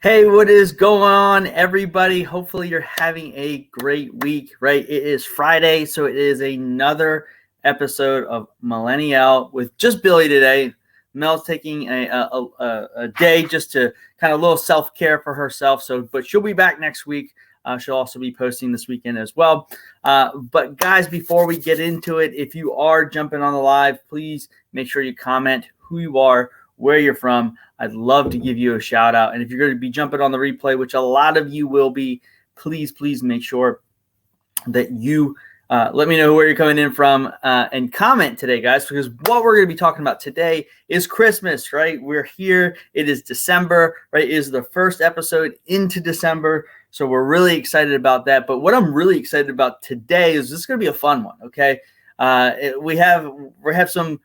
Hey, what is going on, everybody? Hopefully, you're having a great week, right? It is Friday, so it is another episode of MillenniYell with just Billy today. Mel's taking a day just to kind of a little self-care for herself. But she'll be back next week. She'll also be posting this weekend as well. But guys, before we get into it, if you are jumping on the live, please make sure you comment who you are, where you're from. I'd love to give you a shout out. And if you're going to be jumping on the replay, which a lot of you will be, please make sure that you let me know where you're coming in from and comment today, guys, because what we're going to be talking about today is Christmas, right? We're here. It is December, right? It is the first episode into December. So we're really excited about that. But what I'm really excited about today is this is going to be a fun one, okay? We have some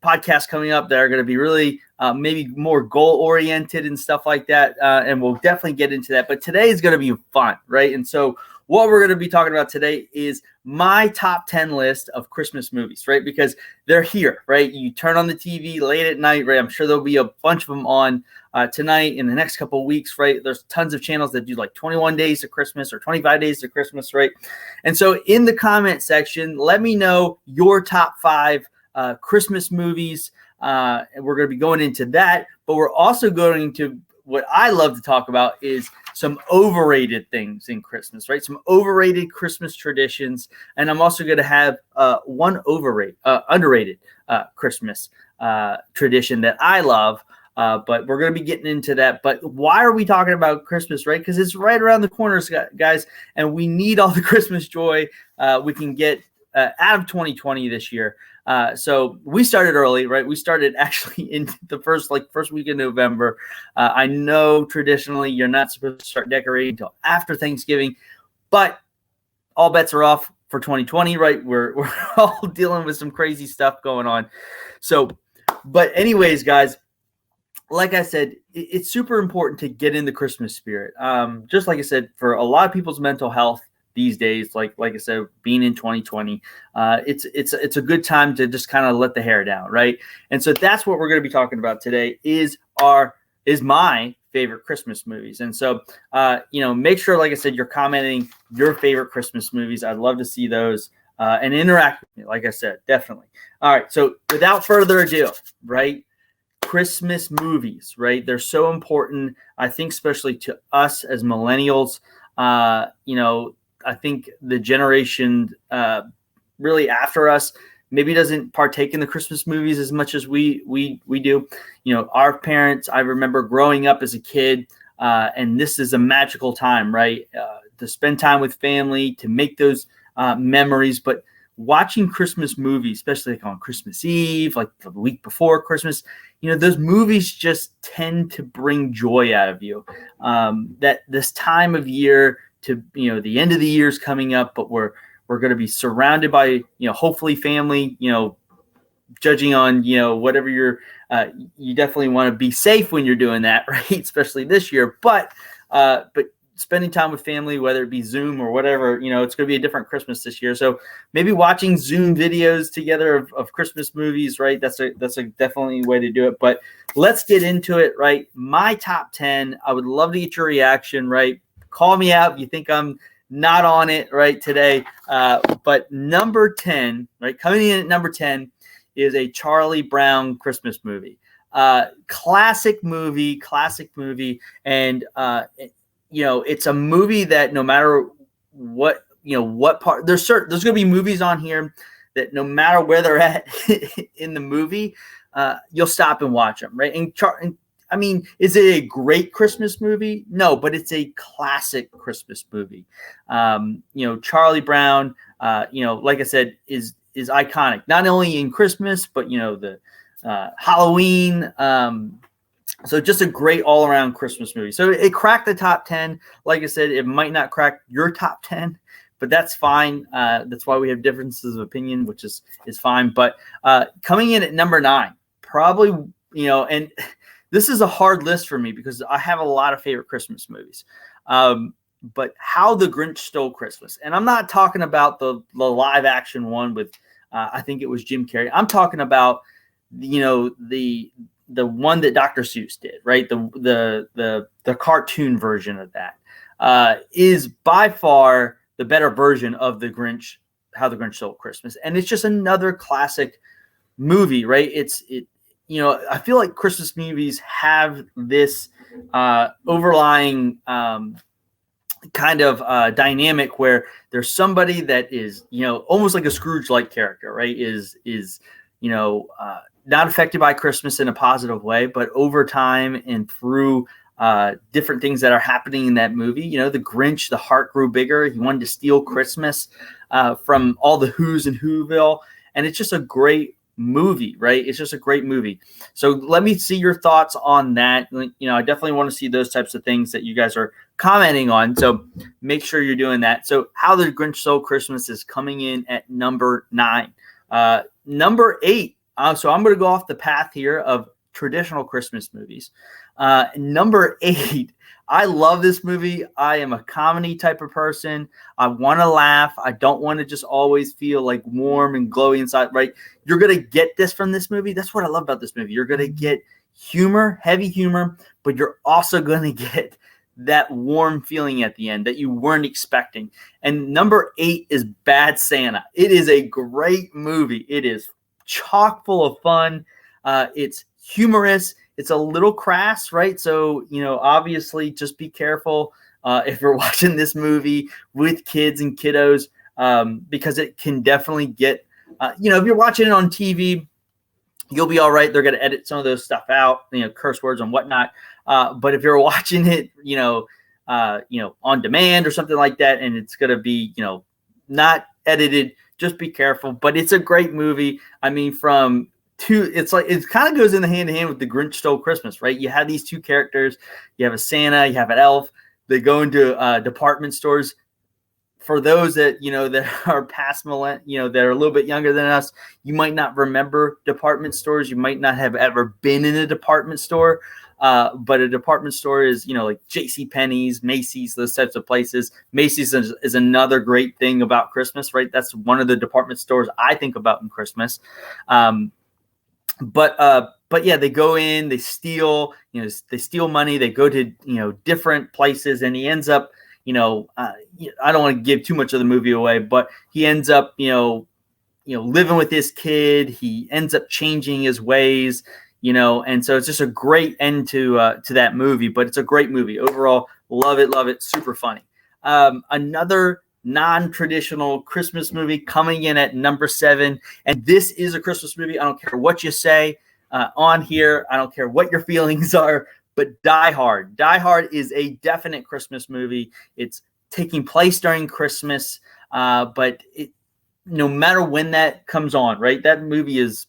podcasts coming up that are going to be really maybe more goal-oriented and stuff like that, and we'll definitely get into that. But today is going to be fun, right? And so what we're going to be talking about today is my top 10 list of Christmas movies, right? Because they're here, right? You turn on the TV late at night, right? I'm sure there'll be a bunch of them on tonight in the next couple of weeks, right? There's tons of channels that do like 21 days to Christmas or 25 days to Christmas, right? And so in the comment section, let me know your top 5 Christmas movies. And we're going to be going into that, but we're also going to, what I love to talk about is some overrated things in Christmas, right? Some overrated Christmas traditions. And I'm also going to have one underrated Christmas tradition that I love. But we're going to be getting into that. But why are we talking about Christmas, right? Because it's right around the corners, guys, and we need all the Christmas joy we can get out of 2020 this year. So we started early, right? We started actually in the first week of November. I know traditionally you're not supposed to start decorating until after Thanksgiving, but all bets are off for 2020, right? We're all dealing with some crazy stuff going on. So, but anyways, guys, like I said, it's super important to get in the Christmas spirit. Just like I said, for a lot of people's mental health these days, like I said, being in 2020, it's a good time to just kind of let the hair down, right? And so that's what we're going to be talking about today is my favorite Christmas movies. And so make sure, like I said, you're commenting your favorite Christmas movies. I'd love to see those and interact with me, like I said, definitely. All right, so without further ado, right? Christmas movies, right? They're so important, I think, especially to us as millennials. I think the generation really after us maybe doesn't partake in the Christmas movies as much as we do. Our parents, I remember growing up as a kid, and this is a magical time, right? To spend time with family, to make those memories. But watching Christmas movies, especially like on Christmas Eve, like the week before Christmas, those movies just tend to bring joy out of you. That this time of year, to the end of the year is coming up, but we're going to be surrounded by hopefully family, judging on whatever you're you definitely want to be safe when you're doing that, right? Especially this year, but spending time with family, whether it be Zoom or whatever, it's going to be a different Christmas this year. So maybe watching Zoom videos together of Christmas movies, right? That's a definitely way to do it. But let's get into it, right? My top 10. I would love to get your reaction, right? Call me out if you think I'm not on it right today. But number 10, right, coming in at number 10 is a Charlie Brown Christmas movie. Classic movie. And, it's a movie that no matter what, what part, there's going to be movies on here that no matter where they're at in the movie, you'll stop and watch them, right? And I mean, is it a great Christmas movie? No, but it's a classic Christmas movie. Charlie Brown, like I said, is iconic, not only in Christmas, but, the Halloween. So just a great all around Christmas movie. So it cracked the top 10. Like I said, it might not crack your top 10, but that's fine. That's why we have differences of opinion, which is fine. But coming in at number 9, probably, and this is a hard list for me because I have a lot of favorite Christmas movies. But How the Grinch Stole Christmas. And I'm not talking about the live action one with, I think it was Jim Carrey. I'm talking about, the one that Dr. Seuss did, right? The cartoon version of that is by far the better version of the Grinch, How the Grinch Stole Christmas, and it's just another classic movie, right? I feel like Christmas movies have this overlying kind of dynamic where there's somebody that is, almost like a Scrooge-like character, right? Is not affected by Christmas in a positive way, but over time and through different things that are happening in that movie, the Grinch, the heart grew bigger. He wanted to steal Christmas from all the Who's in Whoville, and it's just a great movie, right? It's just a great movie. So let me see your thoughts on that. I definitely want to see those types of things that you guys are commenting on. So make sure you're doing that. So How the Grinch Stole Christmas is coming in at number 9. Number 8. So I'm going to go off the path here of traditional Christmas movies. Number 8. I love this movie. I am a comedy type of person. I want to laugh. I don't want to just always feel like warm and glowy inside, right? You're going to get this from this movie. That's what I love about this movie. You're going to get humor, heavy humor, but you're also going to get that warm feeling at the end that you weren't expecting. And number 8 is Bad Santa. It is a great movie. It is chock full of fun. It's humorous. It's a little crass, right? So, obviously just be careful if you're watching this movie with kids and kiddos, because it can definitely get, if you're watching it on TV, you'll be all right. They're going to edit some of those stuff out, curse words and whatnot. But if you're watching it, on demand or something like that, and it's going to be, not edited, just be careful. But it's a great movie. I mean, it's like it kind of goes in the hand in hand with The Grinch Stole Christmas, right? You have these two characters. You have a Santa, you have an elf. They go into department stores. For those that that are past that are a little bit younger than us, you might not remember department stores. You might not have ever been in a department store, but a department store is like JCPenney's, Macy's, those types of places. Macy's is another great thing about Christmas, right? That's one of the department stores I think about in Christmas. But yeah, they go in, they steal money, they go to, different places, and he ends up, I don't want to give too much of the movie away, but he ends up, living with his kid. He ends up changing his ways, and so it's just a great end to that movie, but it's a great movie overall. Love it. Super funny. Another non-traditional Christmas movie coming in at number 7. And this is a Christmas movie. I don't care what you say on here. I don't care what your feelings are, but Die Hard. Die Hard is a definite Christmas movie. It's taking place during Christmas, but no matter when that comes on, right? That movie is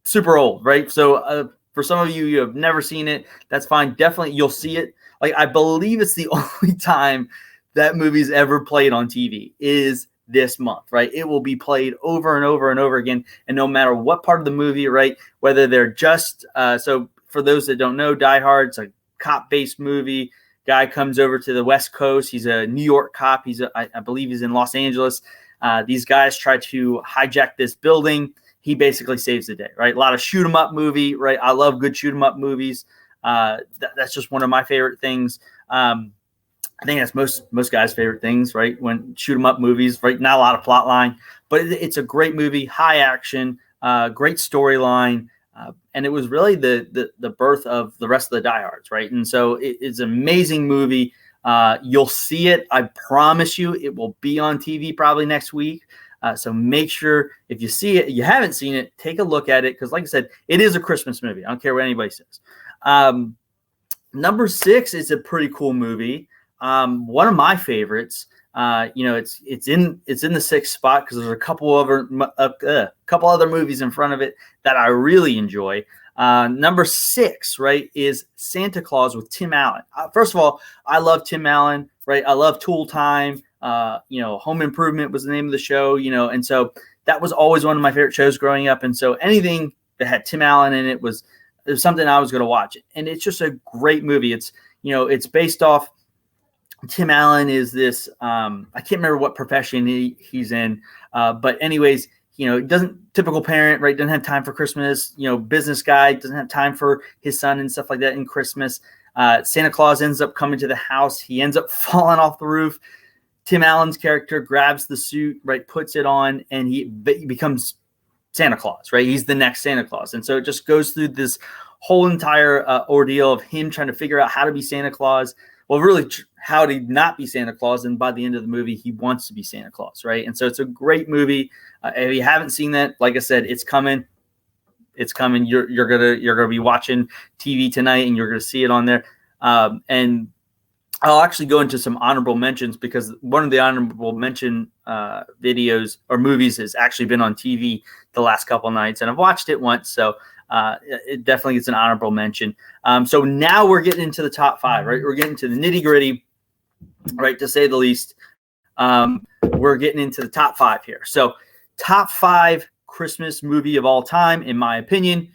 super old, right? So for some of you have never seen it, that's fine. Definitely you'll see it. Like, I believe it's the only time that movie's ever played on TV is this month, right? It will be played over and over and over again. And no matter what part of the movie, right, whether they're just, so for those that don't know, Die Hard, it's a cop-based movie. Guy comes over to the West Coast. He's a New York cop. I believe he's in Los Angeles. These guys try to hijack this building. He basically saves the day, right? A lot of shoot 'em up movie, right? I love good shoot 'em up movies. That's just one of my favorite things. I think that's most guys' favorite things, right? When shoot 'em up movies, right? Not a lot of plot line, but it's a great movie, high action, great storyline, and it was really the birth of the rest of the Die Hards, right? And so it's an amazing movie. You'll see it. I promise you, it will be on TV probably next week. So make sure if you see it, you haven't seen it, take a look at it, because like I said, it is a Christmas movie. I don't care what anybody says. Number 6 is a pretty cool movie. One of my favorites. It's in the 6th spot because there's a couple other movies in front of it that I really enjoy. Number 6, right, is Santa Claus with Tim Allen. First of all, I love Tim Allen, right? I love Tool Time. Home Improvement was the name of the show, and so that was always one of my favorite shows growing up. And so anything that had Tim Allen in it was something I was going to watch. And it's just a great movie. It's based off. Tim Allen is this, I can't remember what profession he's in, but anyways, typical parent, right? Doesn't have time for Christmas, business guy doesn't have time for his son and stuff like that in Christmas. Santa Claus ends up coming to the house. He ends up falling off the roof. Tim Allen's character grabs the suit, right, puts it on, and he becomes Santa Claus, right? He's the next Santa Claus. And so it just goes through this whole entire ordeal of him trying to figure out how to be Santa Claus. Well, really, how to not be Santa Claus. And by the end of the movie, he wants to be Santa Claus, right? And so it's a great movie. If you haven't seen that, like I said, it's coming. It's coming. You're gonna be watching TV tonight, and you're gonna see it on there. And I'll actually go into some honorable mentions, because one of the honorable mention videos or movies has actually been on TV the last couple nights, and I've watched it once, so it definitely gets an honorable mention. So now we're getting into the top 5, right? We're getting to the nitty gritty, right? To say the least. We're getting into the top 5 here. So top 5 Christmas movie of all time, in my opinion.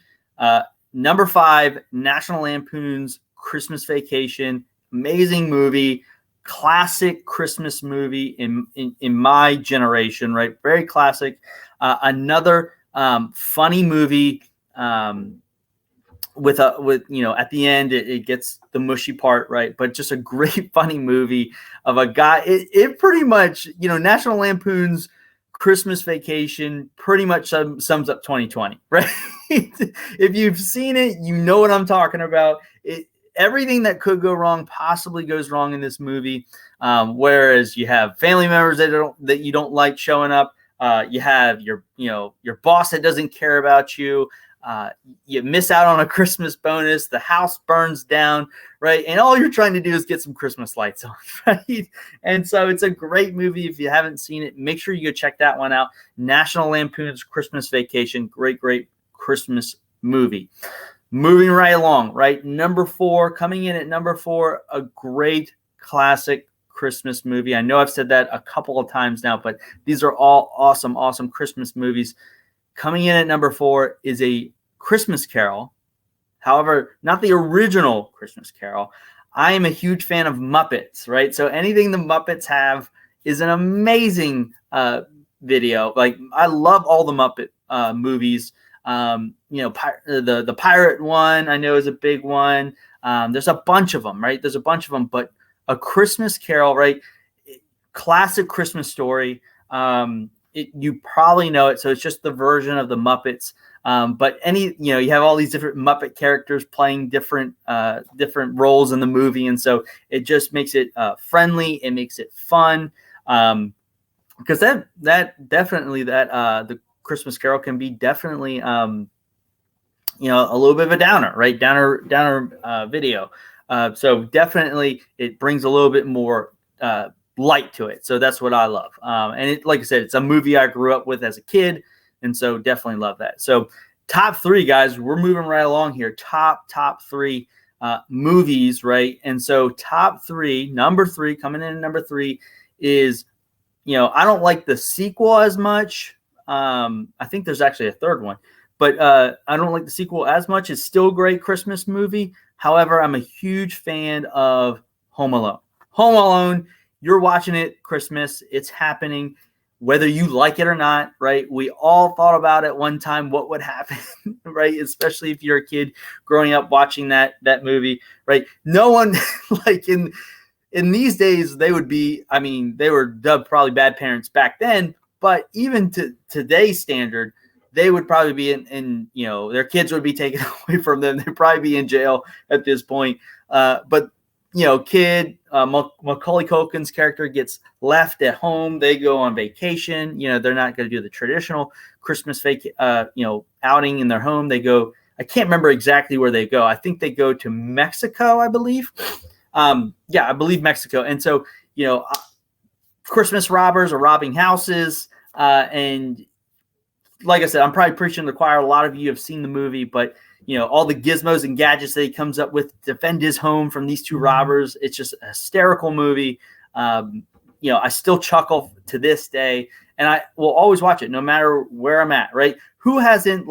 Number 5, National Lampoon's Christmas Vacation. Amazing movie, classic Christmas movie in my generation, right? Very classic. Another funny movie with at the end it gets the mushy part, right? But just a great funny movie of a guy. It pretty much, National Lampoon's Christmas Vacation pretty much sums up 2020, right? If you've seen it, you know what I'm talking about. Everything that could go wrong possibly goes wrong in this movie. Whereas you have family members that you don't like showing up. You have your boss that doesn't care about you. You miss out on a Christmas bonus. The house burns down, right? And all you're trying to do is get some Christmas lights on, right? And so it's a great movie. If you haven't seen it, make sure you go check that one out. National Lampoon's Christmas Vacation. Great Christmas movie. Moving right along, right? Coming in at number 4, a great classic Christmas movie. I know I've said that a couple of times now, but these are all awesome Christmas movies. Coming in at number 4 is A Christmas Carol. However, not the original Christmas Carol. I am a huge fan of Muppets, right? So anything the Muppets have is an amazing video. Like, I love all the Muppet movies. The pirate one I know is a big one. There's a bunch of them, right? There's a bunch of them, but A Christmas Carol, right? Classic Christmas story. You probably know it, so it's just the version of the Muppets. But you have all these different Muppet characters playing different roles in the movie, and so it just makes it friendly. It makes it fun, because that definitely the Christmas Carol can be definitely a little bit of a downer, right? Downer video. So definitely it brings a little bit more light to it. So that's what I love. And like I said, it's a movie I grew up with as a kid, and so definitely love that. So top 3, guys, we're moving right along here. Top 3 movies, right? And so top 3, number 3, coming in at number 3 is, I don't like the sequel as much. I think there's actually a third one, but I don't like the sequel as much. It's still a great Christmas movie. However, I'm a huge fan of Home Alone. Home Alone, you're watching it Christmas. It's happening, whether you like it or not, right? We all thought about it one time what would happen, right? Especially if you're a kid growing up watching that movie, right? No one, like in these days, they were dubbed probably bad parents back then. But even to today's standard, they would probably be in their kids would be taken away from them. They'd probably be in jail at this point. But Macaulay Culkin's character gets left at home. They go on vacation. They're not going to do the traditional Christmas outing in their home. They go. I can't remember exactly where they go. I think they go to Mexico, I believe. I believe Mexico. And so Christmas robbers are robbing houses, and like I said, I'm probably preaching to the choir. A lot of you have seen the movie, but all the gizmos and gadgets that he comes up with to defend his home from these 2 robbers. It's just a hysterical movie. I still chuckle to this day, and I will always watch it no matter where I'm at. Right? Who hasn't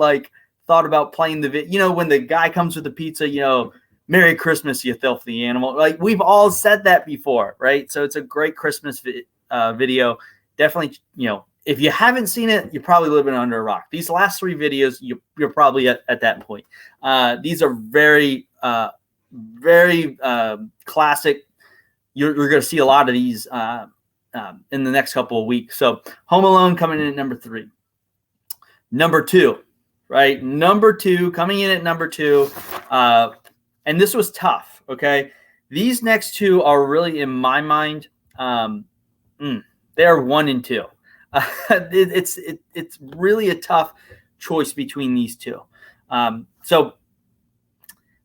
thought about playing when the guy comes with the pizza? Merry Christmas, you filthy animal. Like, we've all said that before, right? So it's a great Christmas video. Definitely, if you haven't seen it, you're probably living under a rock. These last 3 videos, you're probably at that point. These are very, very classic. You're going to see a lot of these in the next couple of weeks. So Home Alone coming in at number 3. Number 2, right? Number 2, coming in at number 2. And this was tough, okay? These next 2 are really, in my mind, they are 1 and 2. It's really a tough choice between these 2. So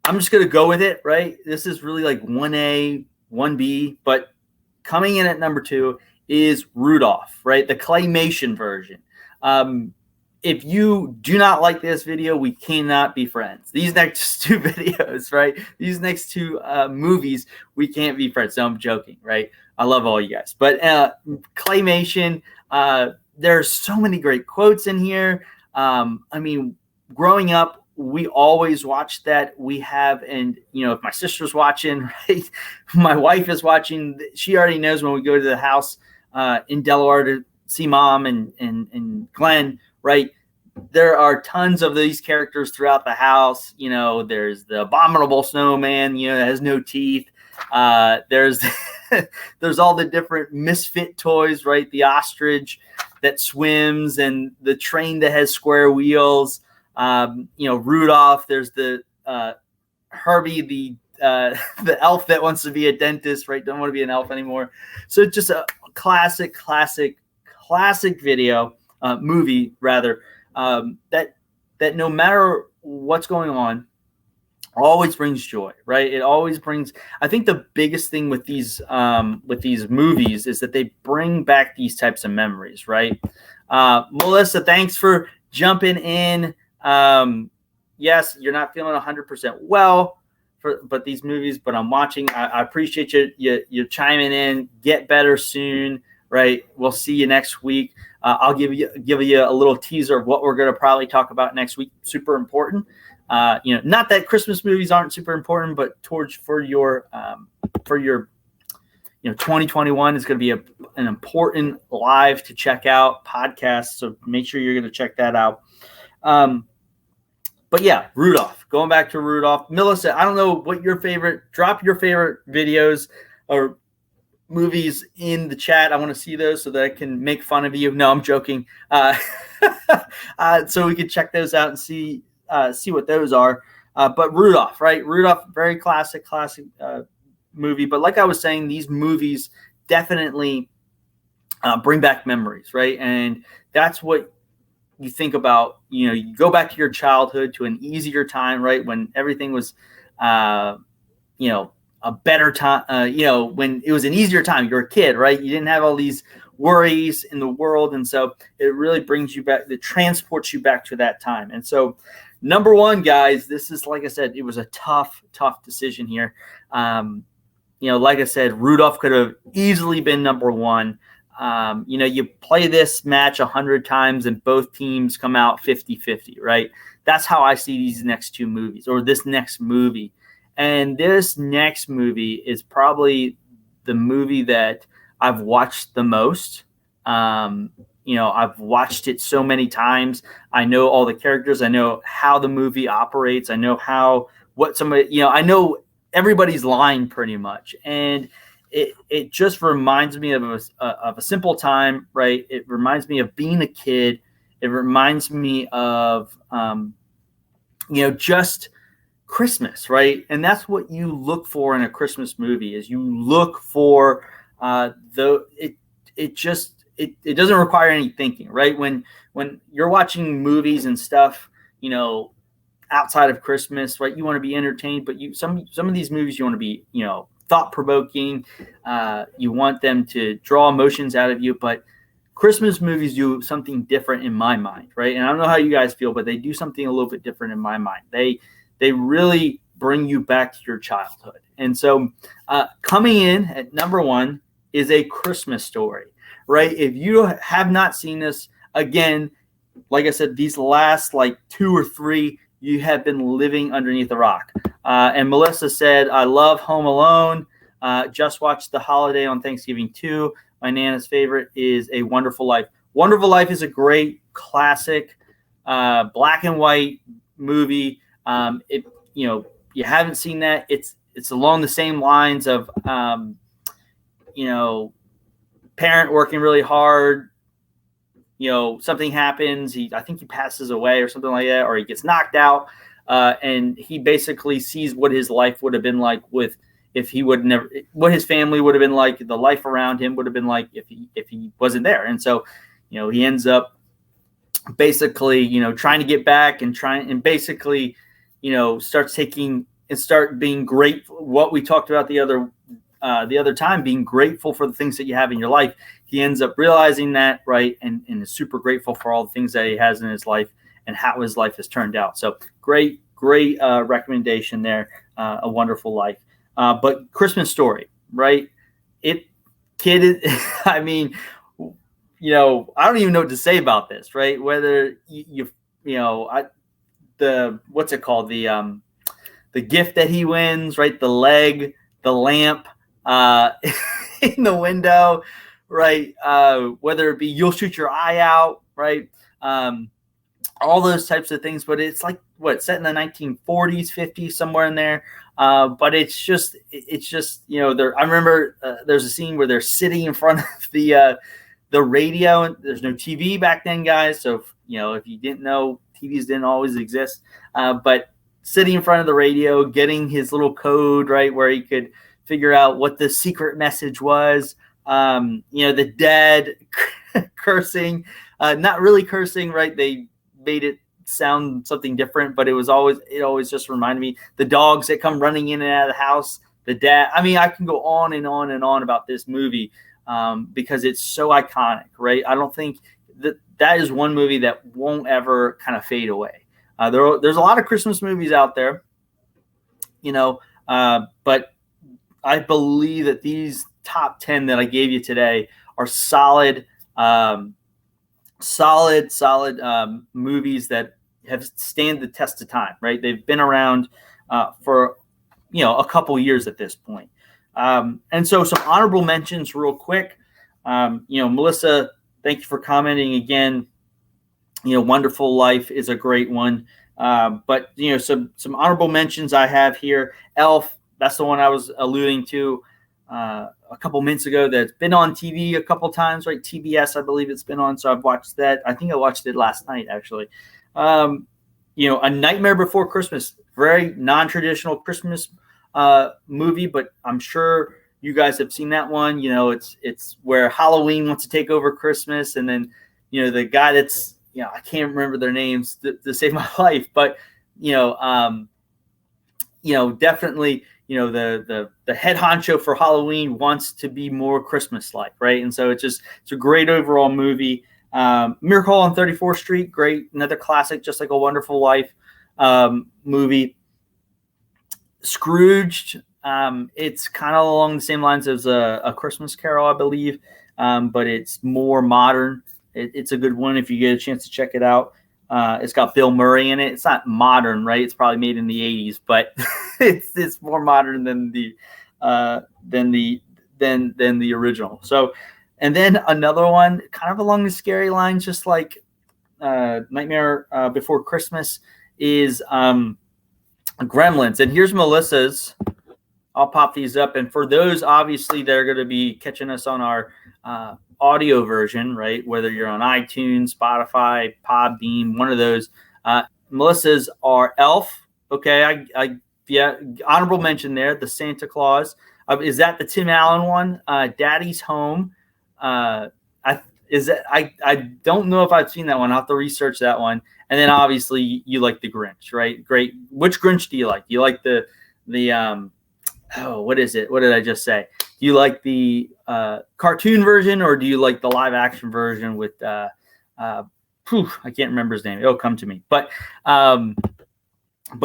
I'm just going to go with it, right? This is really like 1A, 1B, but coming in at number 2 is Rudolph, right? The claymation version. If you do not like this video, we cannot be friends. These next 2 videos, right? These next 2 movies, we can't be friends. No, I'm joking, right? I love all you guys. But claymation, there's so many great quotes in here. I mean, growing up, we always watched that. We have, and if my sister's watching, right, my wife is watching, she already knows when we go to the house in Delaware to see Mom and Glenn, right? There are tons of these characters throughout the house. There's the abominable snowman, that has no teeth. There's there's all the different misfit toys, right? The ostrich that swims and the train that has square wheels. Rudolph. There's the Herbie, the elf that wants to be a dentist, right? Don't want to be an elf anymore. So just a classic video, movie rather. That no matter what's going on, always brings joy, right? It always brings. I think the biggest thing with these movies is that they bring back these types of memories, right? Melissa, thanks for jumping in. Yes, you're not feeling 100% well but these movies, but I'm watching. I appreciate you chiming in. Get better soon, right? We'll see you next week. I'll give you a little teaser of what we're going to probably talk about next week. Super important. Not that Christmas movies aren't super important, but for your 2021 is going to be an important live to check out podcast. So make sure you're going to check that out. But yeah, Rudolph, going back to Rudolph. Melissa, I don't know what drop your favorite videos or movies in the chat. I want to see those so that I can make fun of you. No, I'm joking. So we can check those out and see what those are. But Rudolph, right? Rudolph, very classic movie. But like I was saying, these movies definitely bring back memories, right? And that's what you think about. You go back to your childhood, to an easier time, right? When everything was, a better time, when it was an easier time. You're a kid, right? You didn't have all these worries in the world. And so it really brings you back, it transports you back to that time. And so number 1, guys, this is, like I said, it was a tough decision here. Like I said, Rudolph could have easily been number 1. You play this match 100 times and both teams come out 50-50, right? That's how I see these next 2 movies, or this next movie. And this next movie is probably the movie that I've watched the most. I've watched it so many times. I know all the characters. I know how the movie operates. I know I know everybody's line pretty much. And it just reminds me of a simple time, right? It reminds me of being a kid. It reminds me of, just Christmas, right? And that's what you look for in a Christmas movie. Is you look for it doesn't require any thinking, right? When you're watching movies and stuff, outside of Christmas, right? You want to be entertained, but some of these movies you want to be, thought-provoking. You want them to draw emotions out of you, but Christmas movies do something different in my mind, right? And I don't know how you guys feel, but they do something a little bit different in my mind. They really bring you back to your childhood. And so coming in at number 1 is A Christmas Story, right? If you have not seen this, again, like I said, these last 2 or 3, you have been living underneath a rock. And Melissa said, I love Home Alone. Just watched The Holiday on Thanksgiving too. My Nana's favorite is A Wonderful Life. Wonderful Life is a great classic black and white movie. It you haven't seen that, it's along the same lines of parent working really hard. Something happens. I think he passes away or something like that, or he gets knocked out, and he basically sees what his life would have been like if he would never, what his family would have been like, the life around him would have been like if he wasn't there. And so, he ends up basically, trying to get back and basically, start being grateful. What we talked about the other time, being grateful for the things that you have in your life. He ends up realizing that, right, and is super grateful for all the things that he has in his life and how his life has turned out. So great recommendation there. A Wonderful Life. But Christmas Story, right? I mean, I don't even know what to say about this, right? Whether what's it called? The gift that he wins, right? The leg, the lamp in the window, right? Whether it be you'll shoot your eye out, right? All those types of things. But it's like set in the 1940s, 50s, somewhere in there. But it's just I remember there's a scene where they're sitting in front of the radio, and there's no TV back then, guys. So if you didn't know, TVs didn't always exist. But sitting in front of the radio, getting his little code, right, where he could figure out what the secret message was. The dad cursing, not really cursing, right? They made it sound something different, but it always just reminded me, the dogs that come running in and out of the house, the dad. I mean, I can go on and on and on about this movie because it's so iconic, right? I don't think that is one movie that won't ever kind of fade away. There's a lot of Christmas movies out there, but I believe that these top 10 that I gave you today are solid movies that have stand the test of time, right? They've been around for a couple years at this point. And so some honorable mentions real quick. Melissa, thank you for commenting again. Wonderful Life is a great one. But some honorable mentions I have here. Elf, that's the one I was alluding to a couple minutes ago, that's been on TV a couple times, right? TBS, I believe it's been on. So I've watched that. I think I watched it last night, actually. A Nightmare Before Christmas, very non-traditional Christmas movie, but I'm sure you guys have seen that one. It's where Halloween wants to take over Christmas, and then the guy that's I can't remember their names to save my life, but definitely the head honcho for Halloween wants to be more Christmas-like, right? And so it's a great overall movie. Miracle on 34th Street, great, another classic, just like A Wonderful Life movie. Scrooged, it's kind of along the same lines as a Christmas Carol, I believe, but it's more modern. It's a good one if you get a chance to check it out. It's got Bill Murray in it. It's not modern, right? It's probably made in the 80s, but it's more modern than the original. So, and then another one kind of along the scary lines, just like Nightmare Before Christmas, is Gremlins. And here's Melissa's. I'll pop these up. And for those, obviously, that are going to be catching us on our audio version, right? Whether you're on iTunes, Spotify, Podbean, one of those. Melissa's are Elf. Okay, yeah, honorable mention there. The Santa Claus. Is that the Tim Allen one? Daddy's Home. I don't know if I've seen that one. I'll have to research that one. And then obviously you like the Grinch, right? Great. Which Grinch do you like? Do you like the what is it? What did I just say? Do you like the cartoon version, or do you like the live action version with I can't remember his name. It'll come to me. But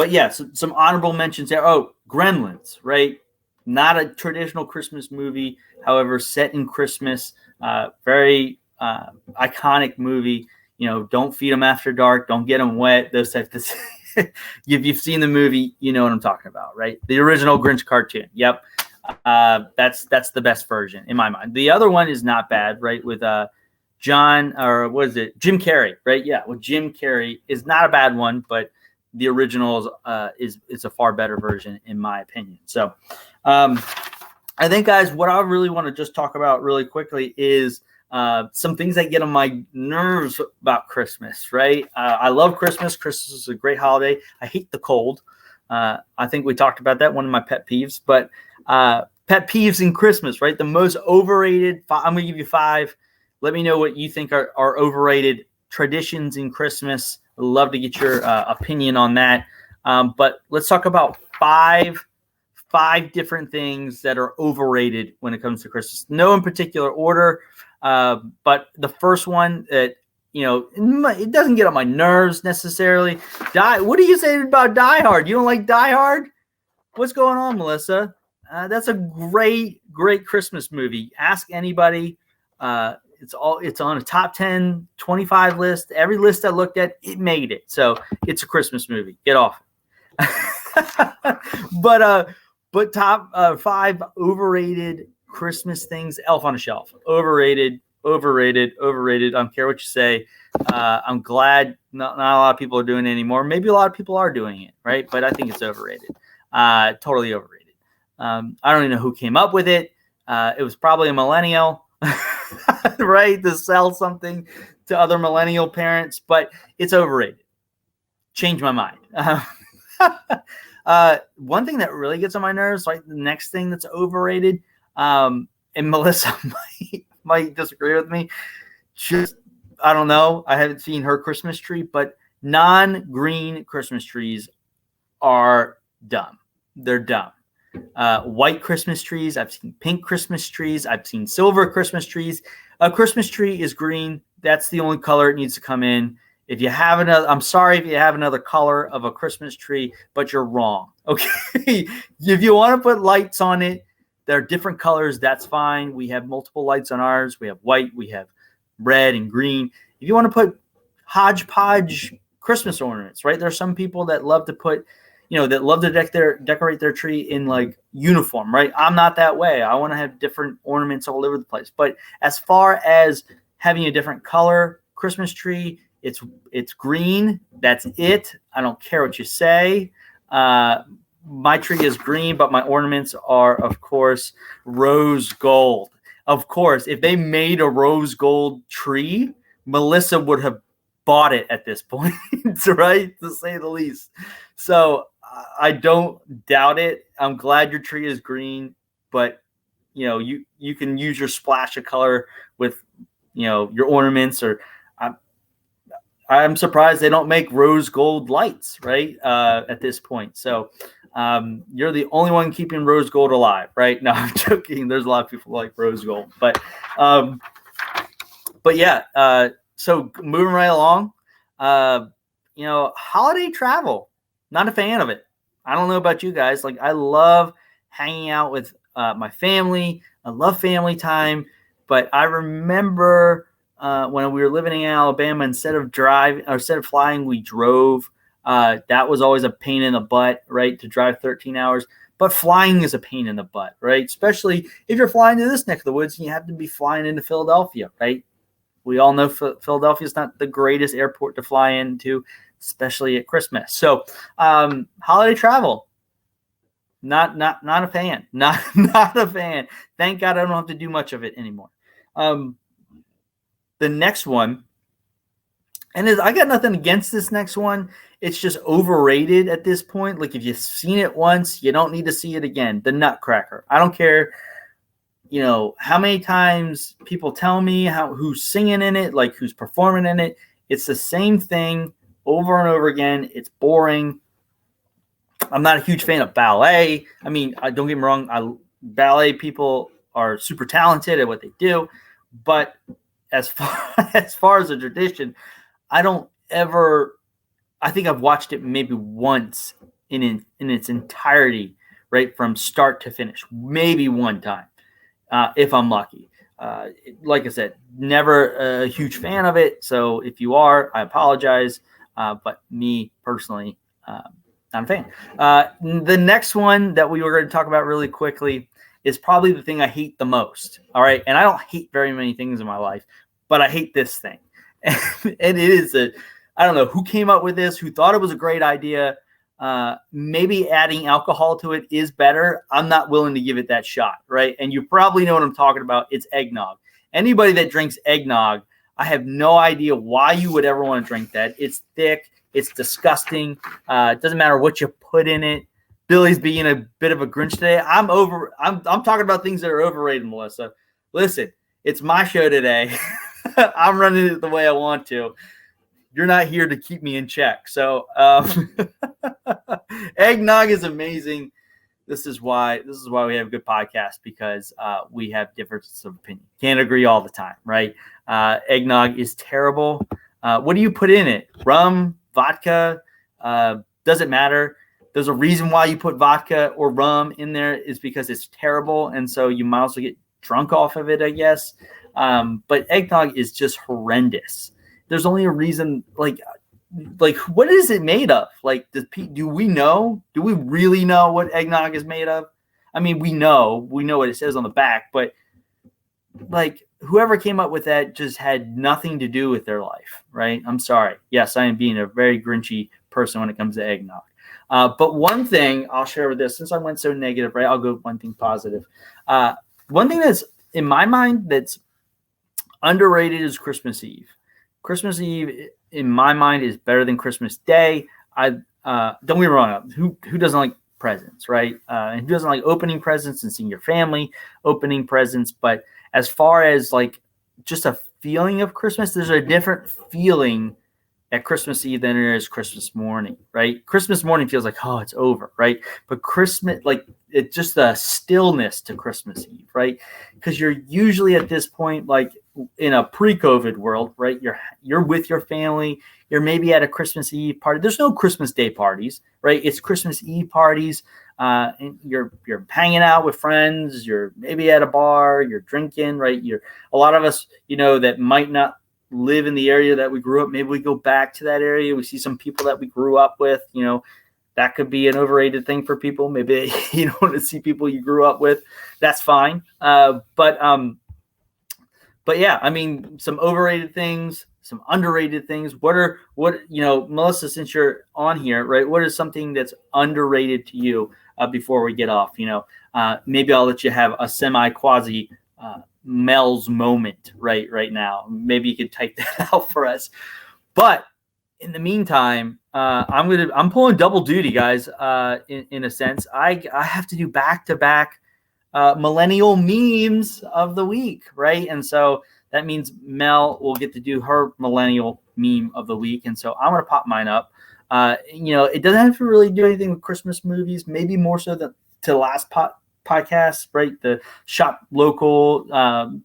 yeah, so some honorable mentions there. Oh, Gremlins, right? Not a traditional Christmas movie, however, set in Christmas. Very iconic movie. Don't feed them after dark. Don't get them wet. Those types of things. If you've seen the movie, you know what I'm talking about, right? The original Grinch cartoon. Yep. That's the best version in my mind. The other one is not bad, right? With Jim Carrey, right? Yeah, well, Jim Carrey is not a bad one, but the original is a far better version in my opinion. So I think, guys, what I really want to just talk about really quickly is some things that get on my nerves about Christmas, right? I love Christmas. Christmas is a great holiday. I hate the cold. I think we talked about that, one of my pet peeves. But pet peeves in Christmas, right? The most overrated, I'm going to give you 5. Let me know what you think are overrated traditions in Christmas. I'd love to get your opinion on that. But let's talk about 5 different things that are overrated when it comes to Christmas. No in particular order, but the first one that, it doesn't get on my nerves necessarily. What do you say about Die Hard? You don't like Die Hard? What's going on, Melissa? That's a great Christmas movie. Ask anybody. It's on a top 10, 25 list. Every list I looked at, it made it. So it's a Christmas movie. Get off. But top 5 overrated Christmas things. Elf on a Shelf. Overrated. I don't care what you say. I'm glad not a lot of people are doing it anymore. Maybe a lot of people are doing it, right? But I think it's overrated. Totally overrated. I don't even know who came up with it. It was probably a millennial. Right, to sell something to other millennial parents, but it's overrated. Change my mind. One thing that really gets on my nerves, like the next thing that's overrated, and Melissa might disagree with me. I don't know. I haven't seen her Christmas tree, but non-green Christmas trees are dumb. They're dumb. White Christmas trees. I've seen pink Christmas trees. I've seen silver Christmas trees. A Christmas tree is green. That's the only color it needs to come in. If you have another, I'm sorry if you have another color of a Christmas tree, but you're wrong. Okay. If you want to put lights on it, there are different colors. That's fine. We have multiple lights on ours. We have white, we have red and green. If you want to put hodgepodge Christmas ornaments, right? There are some people that love to put, that love to decorate their tree in like uniform, right? I'm not that way. I want to have different ornaments all over the place. But as far as having a different color Christmas tree, it's green. That's it. I don't care what you say. My tree is green, but my ornaments are, of course, rose gold. Of course, if they made a rose gold tree, Melissa would have bought it at this point, right? To say the least. So I don't doubt it. I'm glad your tree is green, but you can use your splash of color with your ornaments. Or I'm surprised they don't make rose gold lights, right? At this point. So you're the only one keeping rose gold alive, right? No, I'm joking. There's a lot of people who like rose gold, but yeah. So moving right along, holiday travel. Not a fan of it. I don't know about you guys. Like, I love hanging out with my family. I love family time. But I remember when we were living in Alabama, instead of flying, we drove. That was always a pain in the butt, right? To drive 13 hours. But flying is a pain in the butt, right? Especially if you're flying to this neck of the woods and you have to be flying into Philadelphia, right? We all know Philadelphia is not the greatest airport to fly into, especially at Christmas. So, holiday travel, not a fan, not a fan. Thank God I don't have to do much of it anymore. The next one, and I got nothing against this next one. It's just overrated at this point. Like, if you've seen it once, you don't need to see it again. The Nutcracker. I don't care. How many times people tell me who's singing in it, like who's performing in it. It's the same thing over and over again. It's boring. I'm not a huge fan of ballet. I mean, don't get me wrong. Ballet people are super talented at what they do, but as far as a tradition, I think I've watched it maybe once in its entirety, right, from start to finish, maybe one time. If I'm lucky. Like I said, never a huge fan of it. So if you are, I apologize. But me personally, not a fan. The next one that we were going to talk about really quickly is probably the thing I hate the most. All right. And I don't hate very many things in my life, but I hate this thing. And it is I don't know who came up with this, who thought it was a great idea. Maybe adding alcohol to it is better. I'm not willing to give it that shot, right? And you probably know what I'm talking about. It's eggnog. Anybody that drinks eggnog, I have no idea why you would ever want to drink that. It's thick. It's disgusting. It doesn't matter what you put in it. Billy's being a bit of a Grinch today. I'm talking about things that are overrated, Melissa. Listen, it's my show today. I'm running it the way I want to. You're not here to keep me in check. So eggnog is amazing. This is why we have a good podcast, because we have differences of opinion. Can't agree all the time, right? Eggnog is terrible. What do you put in it? Rum, vodka, doesn't matter. There's a reason why you put vodka or rum in there, is because it's terrible. And so you might also get drunk off of it, I guess. But eggnog is just horrendous. There's only a reason, like what is it made of? Like, do we know? Do we really know what eggnog is made of? I mean, we know what it says on the back, but like, whoever came up with that just had nothing to do with their life, right? I'm sorry. Yes, I am being a very Grinchy person when it comes to eggnog. But one thing I'll share with this, since I went so negative, right? I'll go one thing positive. One thing that's in my mind that's underrated is Christmas Eve. Christmas Eve, in my mind, is better than Christmas Day. Don't get me wrong. Who doesn't like presents, right? And who doesn't like opening presents and seeing your family opening presents? But as far as like just a feeling of Christmas, there's a different feeling at Christmas Eve than there is Christmas morning, right? Christmas morning feels like, oh, it's over, right? But Christmas, like, it's just a stillness to Christmas Eve, right? Because you're usually at this point, like in a pre-COVID world, right? You're with your family. You're maybe at a Christmas Eve party. There's no Christmas Day parties, right? It's Christmas Eve parties. And you're hanging out with friends. You're maybe at a bar. You're drinking, right? A lot of us, that might not live in the area that we grew up. Maybe we go back to that area. We see some people that we grew up with. That could be an overrated thing for people. Maybe you don't want to see people you grew up with. That's fine. But yeah, I mean, some overrated things, some underrated things. What Melissa, since you're on here, right? What is something that's underrated to you before we get off? Maybe I'll let you have a semi-quasi Mel's moment right now. Maybe you could type that out for us. But in the meantime, I'm pulling double duty, guys. In a sense, I have to do back-to-back millennial memes of the week, right? And so that means Mel will get to do her millennial meme of the week. And so I'm going to pop mine up. It doesn't have to really do anything with Christmas movies, maybe more so than to the last podcast, right? The shop local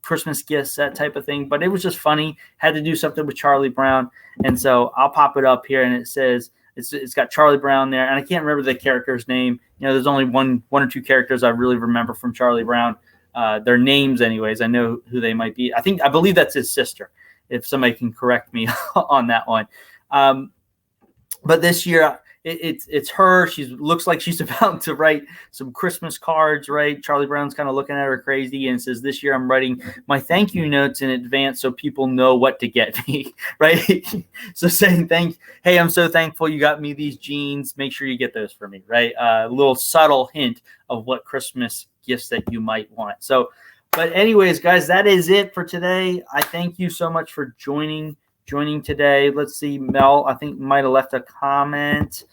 Christmas gifts, that type of thing. But it was just funny. Had to do something with Charlie Brown. And so I'll pop it up here, and it says, it's got Charlie Brown there, and I can't remember the character's name. There's only one or two characters I really remember from Charlie Brown. Their names, anyways. I know who they might be. I believe that's his sister, if somebody can correct me on that one. But this year, it's her. She looks like she's about to write some Christmas cards, right? Charlie Brown's kind of looking at her crazy and says, this year I'm writing my thank you notes in advance so people know what to get me, right? So saying hey, I'm so thankful you got me these jeans. Make sure you get those for me, right? A little subtle hint of what Christmas gifts that you might want. So, but anyways, guys, that is it for today. I thank you so much for joining today. Let's see, Mel, I think might have left a comment.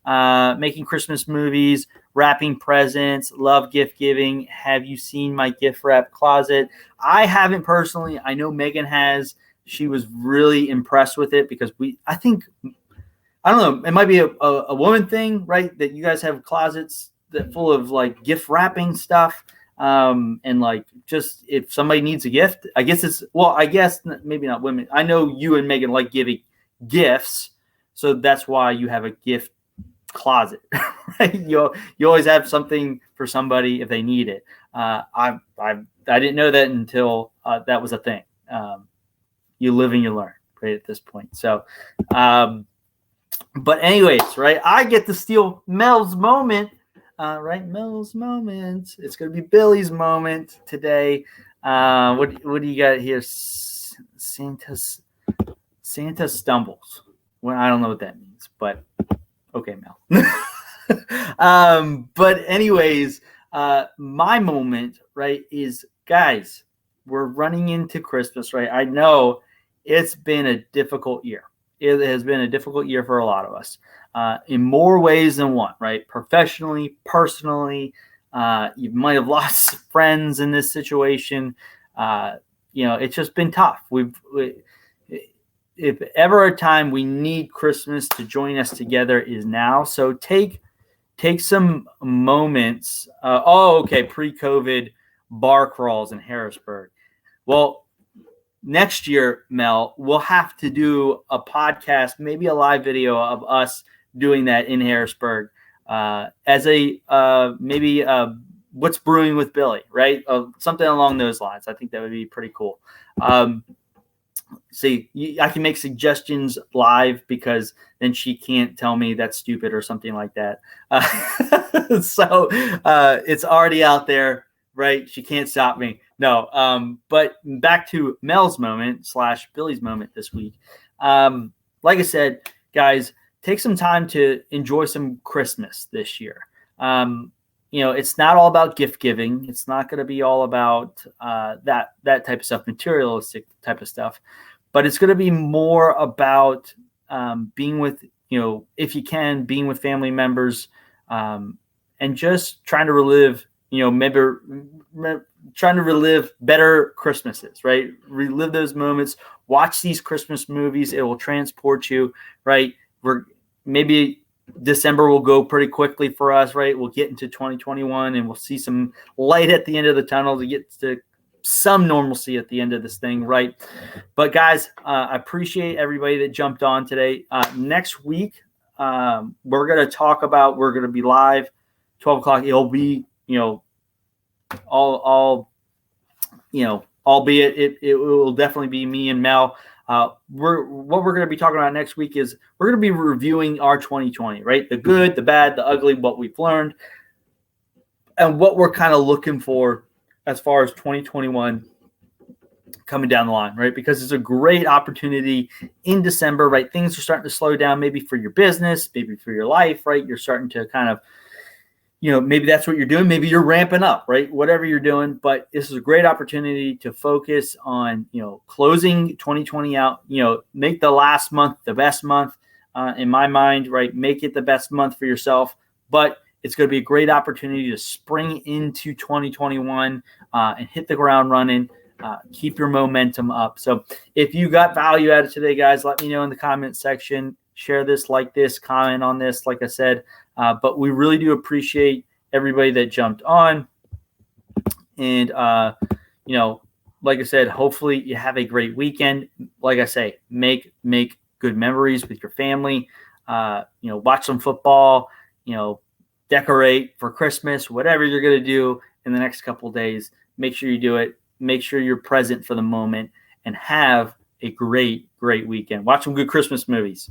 Making Christmas movies, wrapping presents, love gift giving. Have you seen my gift wrap closet? I haven't personally. I know Megan has. She was really impressed with it because I don't know, it might be a woman thing, right? That you guys have closets that full of like gift wrapping stuff. And like, just if somebody needs a gift, I guess maybe not women. I know you and Megan like giving gifts, so that's why you have a gift closet, right? You always have something for somebody if they need it. I didn't know that until that was a thing. You live and you learn, right, at this point. So, but anyways, right, I get to steal Mel's moment. Right, Mel's moment. It's going to be Billy's moment today. What do you got here? Santa stumbles. Well, I don't know what that means, but okay, Mel. But anyways, my moment, right, is, guys, we're running into Christmas, right? I know it's been a difficult year. It has been a difficult year for a lot of us, in more ways than one, right? Professionally, personally, you might have lost friends in this situation. It's just been tough. If ever a time we need Christmas to join us together is now. So take some moments. Pre-COVID bar crawls in Harrisburg. Well, next year, Mel, we'll have to do a podcast, maybe a live video of us doing that in Harrisburg, as maybe what's brewing with Billy, right? Something along those lines. I think that would be pretty cool. I can make suggestions live, because then she can't tell me that's stupid or something like that. So it's already out there, right? She can't stop me. No. But back to Mel's moment / Billy's moment this week. Like I said, guys, take some time to enjoy some Christmas this year. It's not all about gift giving. It's not going to be all about that type of stuff, materialistic type of stuff. But it's going to be more about being with, if you can, being with family members, and just trying to relive, trying to relive better Christmases, right? Relive those moments. Watch these Christmas movies. It will transport you, right? Maybe December will go pretty quickly for us, right? We'll get into 2021 and we'll see some light at the end of the tunnel to get to some normalcy at the end of this thing, right? But guys, I appreciate everybody that jumped on today. Next week, we're going to be live 12 o'clock. It'll be, albeit it will definitely be me and Mel. What we're going to be talking about next week is we're going to be reviewing our 2020, right? The good, the bad, the ugly, what we've learned, and what we're kind of looking for as far as 2021 coming down the line, right? Because it's a great opportunity in December, right? Things are starting to slow down, maybe for your business, maybe for your life, right? You're starting to kind of, maybe that's what you're doing. Maybe you're ramping up, right? Whatever you're doing. But this is a great opportunity to focus on, closing 2020 out, make the last month the best month, in my mind, right? Make it the best month for yourself. But it's going to be a great opportunity to spring into 2021 and hit the ground running, keep your momentum up. So if you got value out of today, guys, let me know in the comment section. Share this, like this, comment on this, like I said. But we really do appreciate everybody that jumped on. And, like I said, hopefully you have a great weekend. Like I say, make good memories with your family. Watch some football, decorate for Christmas, whatever you're going to do in the next couple of days. Make sure you do it. Make sure you're present for the moment and have a great, great weekend. Watch some good Christmas movies.